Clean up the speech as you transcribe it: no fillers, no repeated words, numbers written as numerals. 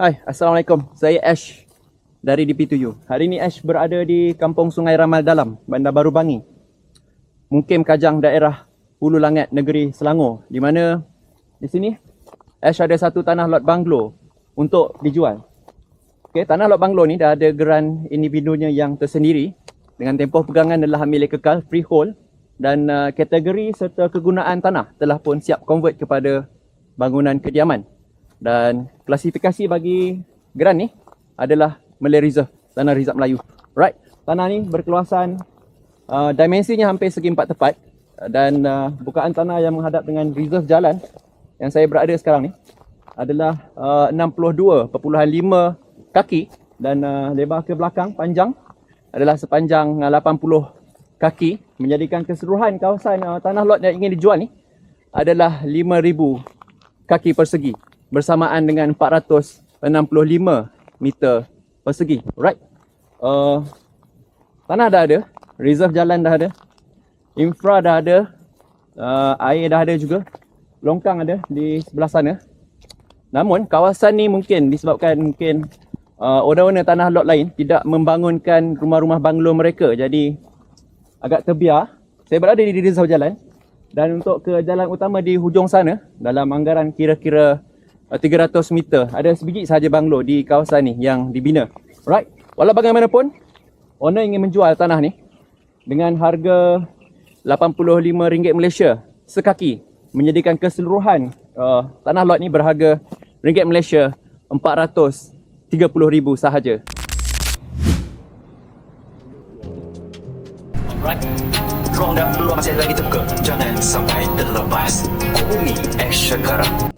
Hai, Assalamualaikum. Saya Ash dari DP7. Hari ini Ash berada di Kampung Sungai Ramal Dalam, Bandar Baru Bangi. Mukim Kajang daerah Hulu Langat, Negeri Selangor. Di mana di sini Ash ada satu tanah lot banglo untuk dijual. Okey, tanah lot banglo ni dah ada geran individunya yang tersendiri dengan tempoh pegangan adalah milik kekal, freehold, dan kategori serta kegunaan tanah telah pun siap convert kepada bangunan kediaman. Dan klasifikasi bagi geran ni adalah Malay Reserve, tanah Rizab Melayu. Right, tanah ni berkeluasan dimensinya hampir segi 4 tepat dan bukaan tanah yang menghadap dengan reserve jalan yang saya berada sekarang ni adalah 62.5 kaki dan lebar ke belakang panjang adalah sepanjang 80 kaki, menjadikan keseluruhan kawasan tanah lot yang ingin dijual ni adalah 5,000 kaki persegi bersamaan dengan 465 meter persegi. Right. Tanah dah ada, reserve jalan dah ada, infra dah ada, air dah ada juga, longkang ada di sebelah sana. Namun kawasan ni mungkin disebabkan owner-owner tanah lot lain tidak membangunkan rumah-rumah banglo mereka, jadi agak terbiar. Saya berada di reserve jalan dan untuk ke jalan utama di hujung sana dalam anggaran kira-kira 300 meter ada sebiji sahaja banglo di kawasan ni yang dibina. Right. Walau bagaimanapun, owner ingin menjual tanah ni dengan harga RM85 Malaysia sekaki, menjadikan keseluruhan tanah lot ni berharga ringgit Malaysia RM430,000 sahaja. Right. Ruang dan peluang masih lagi terbuka. Jangan sampai terlepas. Hubungi Ash sekarang.